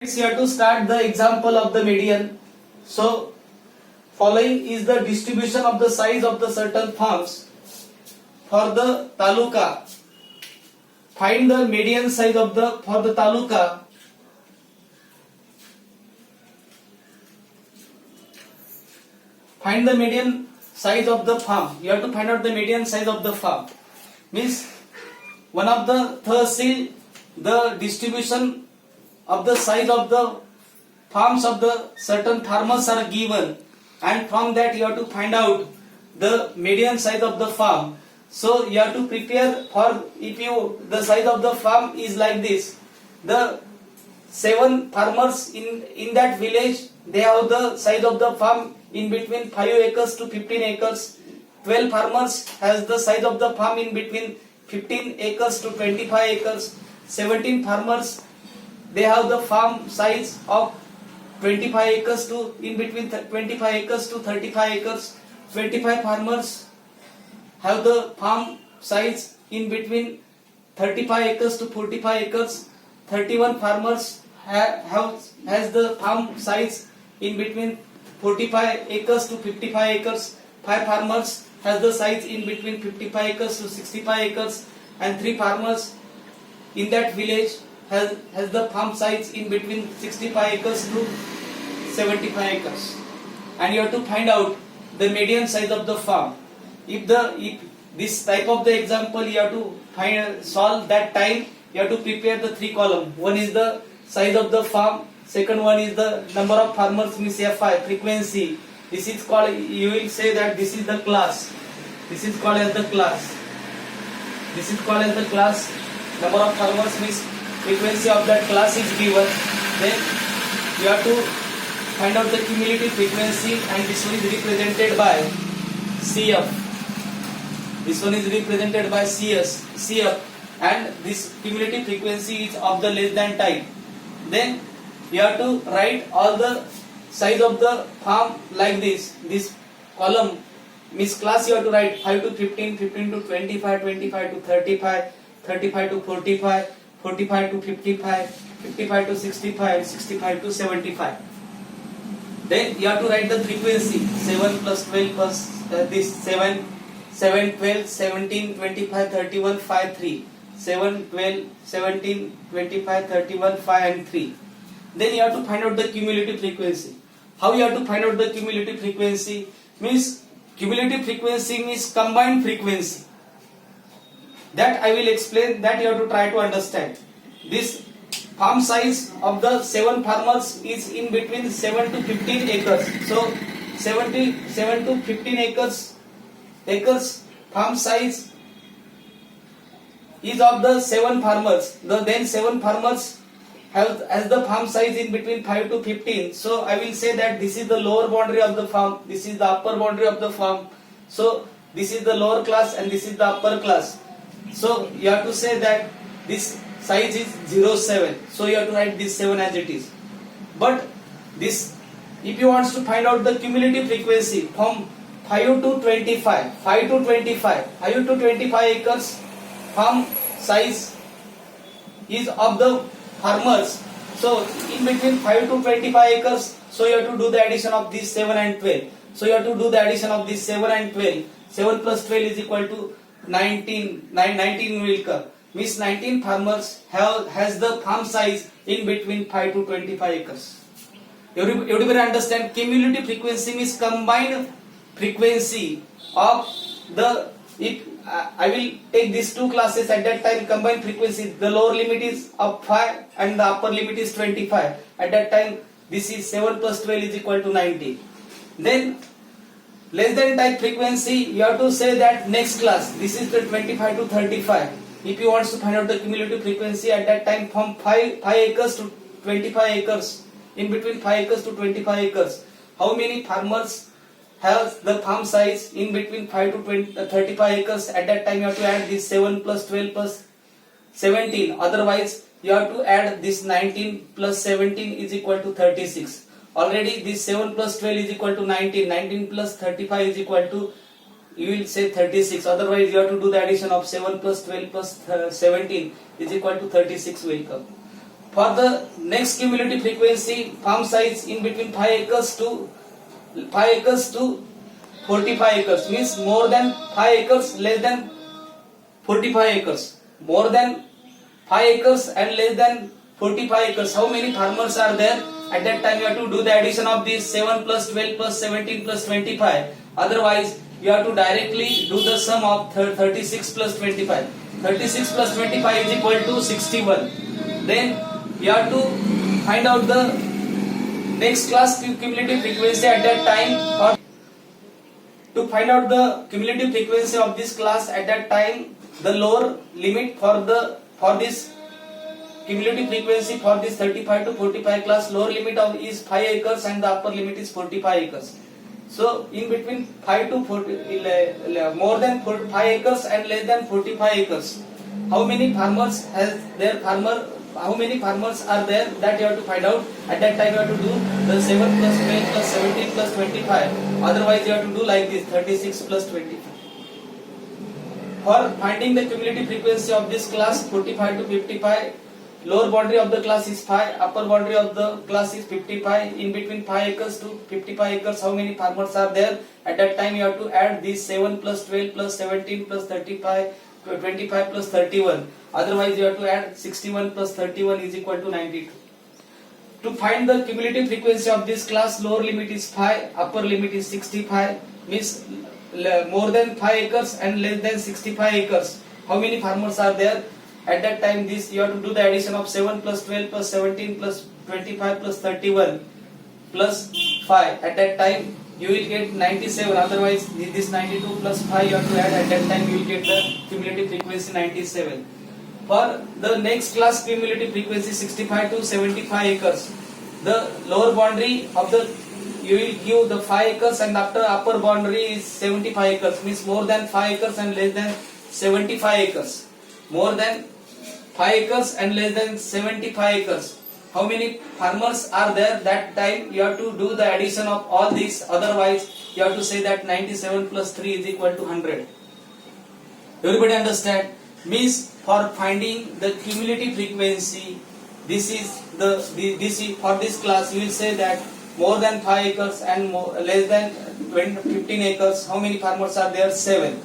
Here to start the example of the median. So, following is the distribution of the size of the certain farms for the taluka. Find the median size of the for the taluka. Find the median size of the farm. You have to find out the median size of the farm. Means one of the tahsil, the distribution of the size of the farms of the certain farmers are given, and from that you have to find out the median size of the farm. So you have to prepare for, if you the size of the farm is like this, the 7 farmers in that village, they have the size of the farm in between 5 acres to 15 acres. 12 farmers has the size of the farm in between 15 acres to 25 acres. 17 farmers, they have the farm size of 25 acres to in between 25 acres to 35 acres. 25 farmers have the farm size in between 35 acres to 45 acres. 31 farmers has the farm size in between 45 acres to 55 acres. 5 farmers has the size in between 55 acres to 65 acres, and 3 farmers in that village has the farm size in between 65 acres to 75 acres. And you have to find out the median size of the farm. If this type of the example you have to solve that time, you have to prepare the 3 column. One is the size of the farm, second one is the number of farmers, means Fi, frequency. This is called, you will say that this is the class. This is called as the class. This is called as the class. Number of farmers means frequency of that class is given. Then you have to find out the cumulative frequency, and this one is represented by CF. This one is represented by CF, and this cumulative frequency is of the less than type. Then you have to write all the size of the farm like this. This column means class, you have to write 5 to 15, 15 to 25, 25 to 35, 35 to 45, 45 to 55, 55 to 65, 65 to 75. Then you have to write the frequency 7 plus 12 plus this 7, 12, 17, 25, 31, 5, 3. 7, 12, 17, 25, 31, 5 and 3. Then you have to find out the cumulative frequency. How you have to find out the cumulative frequency? Means cumulative frequency means combined frequency. That I will explain, that you have to try to understand. This farm size of the 7 farmers is in between 7 to 15 acres. So 7 to 15 acres farm size is of the 7 farmers. Then 7 farmers have as the farm size in between 5 to 15. So I will say that this is the lower boundary of the farm, this is the upper boundary of the farm. So this is the lower class and this is the upper class. So you have to say that this size is 0.7. So you have to write this 7 as it is. But this, if you want to find out the cumulative frequency from 5 to 25, 5 to 25 acres farm size is of the farmers. So in between 5 to 25 acres, so you have to do the addition of this 7 and 12. So you have to do the addition of this 7 and 12. 7 plus 12 is equal to 19. 19 will come. Means 19 farmers has the farm size in between 5 to 25 acres. Everybody understand? Cumulative frequency means combined frequency of the, if I will take these 2 classes at that time, combined frequency, the lower limit is of 5 and the upper limit is 25. At that time this is 7 plus 12 is equal to 19. Then less than type frequency, you have to say that next class, this is the 25 to 35. If you want to find out the cumulative frequency at that time from 5 acres to 25 acres, in between 5 acres to 25 acres, how many farmers have the farm size in between 5 to 35 acres? At that time you have to add this 7 plus 12 plus 17. Otherwise you have to add this 19 plus 17 is equal to 36. Already this 7 plus 12 is equal to 19. 19 plus 35 is equal to, you will say 36. Otherwise you have to do the addition of 7 plus 12 plus 17 is equal to 36 will come. For the next cumulative frequency, farm size in between 5 acres to 45 acres, means more than 5 acres, less than 45 acres. More than 5 acres and less than 45 acres. How many farmers are there? At that time you have to do the addition of these 7 plus 12 plus 17 plus 25. Otherwise you have to directly do the sum of 36 plus 25. 36 plus 25 is equal to 61. Then you have to find out the next class cumulative frequency at that time. Or to find out the cumulative frequency of this class at that time, the lower limit for this cumulative frequency for this 35 to 45 class, lower limit of is 5 acres and the upper limit is 45 acres. So in between 5 to 40, more than 5 acres and less than 45 acres, how many farmers are there, that you have to find out. At that time you have to do the 7 plus 12 plus 17 plus 25. Otherwise you have to do like this, 36 plus 25. For finding the cumulative frequency of this class 45 to 55, lower boundary of the class is 5, upper boundary of the class is 55. In between 5 acres to 55 acres, how many farmers are there? At that time you have to add these 7 plus 12 plus 17 plus 35, 25 plus 31. Otherwise you have to add 61 plus 31 is equal to 92. To find the cumulative frequency of this class, lower limit is 5, upper limit is 65, means more than 5 acres and less than 65 acres. How many farmers are there? At that time this you have to do the addition of 7 plus 12 plus 17 plus 25 plus 31 plus 5. At that time you will get 97. Otherwise this 92 plus 5 you have to add. At that time you will get the cumulative frequency 97. For the next class cumulative frequency 65 to 75 acres, the lower boundary of the you will give the 5 acres and after upper boundary is 75 acres, means more than 5 acres and less than 75 acres. More than 5 acres and less than 75 acres. How many farmers are there? That time you have to do the addition of all these. Otherwise you have to say that 97 plus 3 is equal to 100. Everybody understand? Means for finding the cumulative frequency, this is for this class you will say that more than 5 acres and less than 15 acres, how many farmers are there? 7.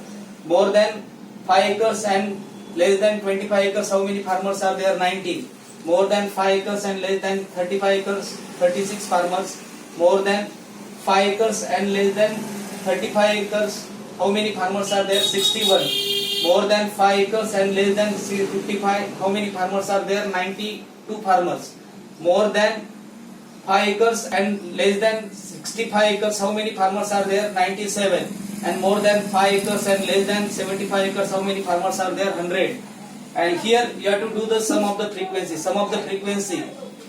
More than 5 acres and less than 25 acres, how many farmers are there? 19. More than 5 acres and less than 35 acres, 36 farmers. More than 5 acres and less than 35 acres, how many farmers are there? 61. More than 5 acres and less than 55, how many farmers are there? 92 farmers. More than 5 acres and less than 65 acres, how many farmers are there? 97. And more than 5 acres and less than 75 acres, how many farmers are there? 100. And here you have to do the sum of the frequency. Sum of the frequency,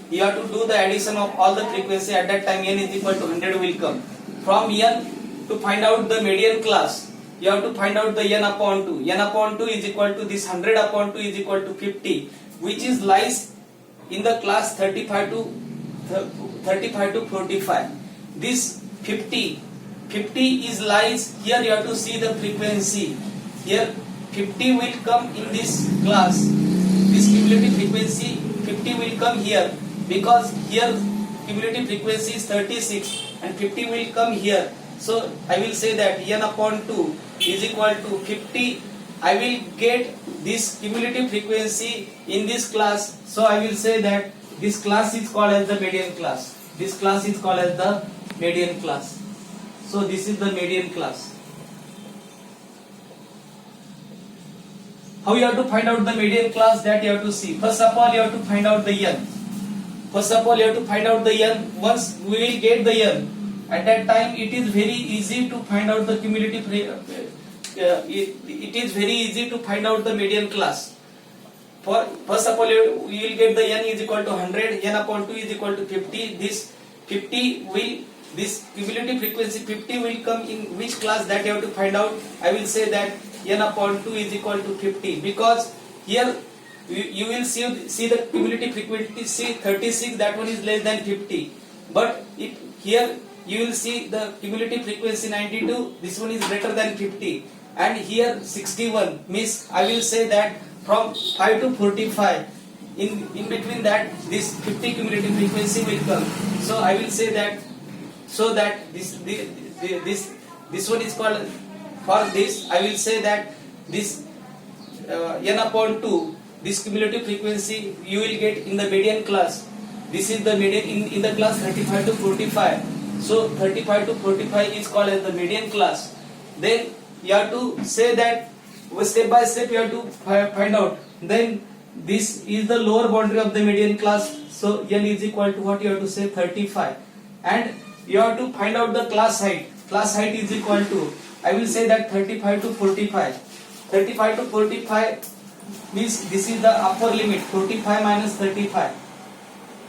you have to do the addition of all the frequency. At that time n is equal to 100 will come. From n to find out the median class, you have to find out the n upon 2. N upon 2 is equal to this 100 upon 2 is equal to 50, which is lies in the class 35 to 45. This 50 is lies here. You have to see the frequency. Here 50 will come in this class. This cumulative frequency 50 will come here, because here cumulative frequency is 36 and 50 will come here. So I will say that n upon 2 is equal to 50. I will get this cumulative frequency in this class. So I will say that this class is called as the median class. This class is called as the median class. So this is the median class. How you have to find out the median class? That you have to see. First of all you have to find out the n. Once we will get the n, at that time it is very easy to find out the cumulative it is very easy to find out the median class. First of all you will get the n is equal to 100. N upon 2 is equal to 50. This cumulative frequency 50 will come in which class? That you have to find out. I will say that n upon 2 is equal to 50, because here you will see the cumulative frequency 36, that one is less than 50. But here you will see the cumulative frequency 92, this one is greater than 50. And here 61, means I will say that from 5 to 45, in between that this 50 cumulative frequency will come. So I will say that, so that this one is called, for this I will say that this n upon 2, this cumulative frequency you will get in the median class. This is the median in the class 35 to 45. So 35 to 45 is called as the median class. Then you have to say that step by step you have to find out. Then this is the lower boundary of the median class. So L is equal to what you have to say 35, and you have to find out the class height. Class height is equal to, I will say that 35 to 45. 35 to 45 means this is the upper limit. 45 minus 35.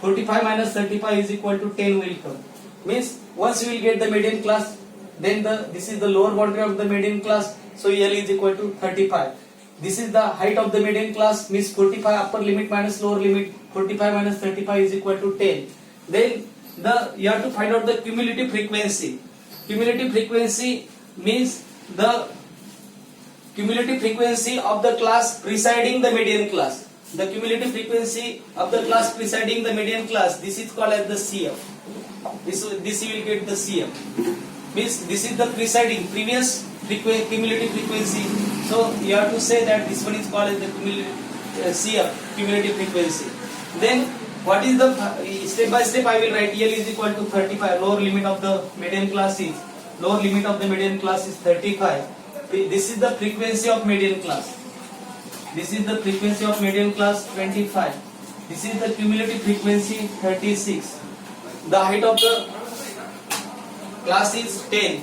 45 minus 35 is equal to 10 will come. Means once you will get the median class, then this is the lower boundary of the median class. So L is equal to 35. This is the height of the median class, means 45 upper limit minus lower limit. 45 minus 35 is equal to 10. Then you have to find out the cumulative frequency. Cumulative frequency means the cumulative frequency of the class preceding the median class. The cumulative frequency of the class preceding the median class, this is called as the CF. This you will get the CF. Means this is the previous cumulative frequency. So you have to say that this one is called as the CF, cumulative frequency. Then what is the step by step I will write. L is equal to 35. Lower limit of the median class is 35. This is the frequency of median class. This is the frequency of median class 25. This is the cumulative frequency 36. The height of the class is 10.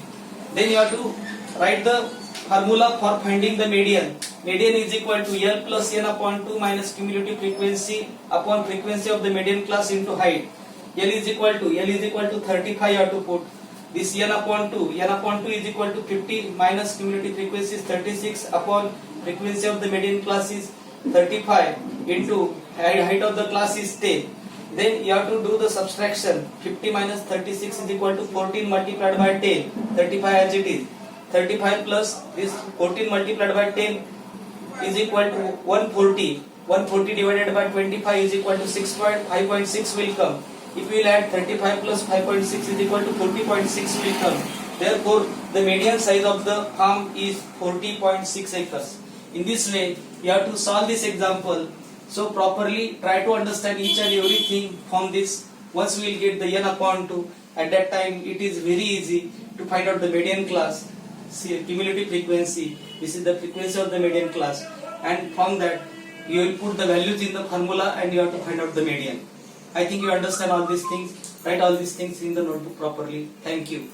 Then you have to write the formula for finding the median. Median is equal to L plus n upon 2 minus cumulative frequency upon frequency of the median class into height. L is equal to 35 you have to put. This n upon 2 is equal to 50 minus cumulative frequency is 36 upon frequency of the median class is 35 into height of the class is 10. Then you have to do the subtraction. 50 minus 36 is equal to 14 multiplied by 10. 35 as it is. 35 plus this 14 multiplied by 10 is equal to 140. 140 divided by 25 is equal to 5.6 will come. If we will add 35 plus 5.6 is equal to 40.6 will come. Therefore, the median size of the farm is 40.6 acres. In this way, you have to solve this example. So properly try to understand each and everything from this. Once we will get the n upon 2, at that time it is very easy to find out the median class. See, cumulative frequency. This is the frequency of the median class, and from that you will put the values in the formula and you have to find out the median. I think you understand all these things. Write all these things in the notebook properly. Thank you.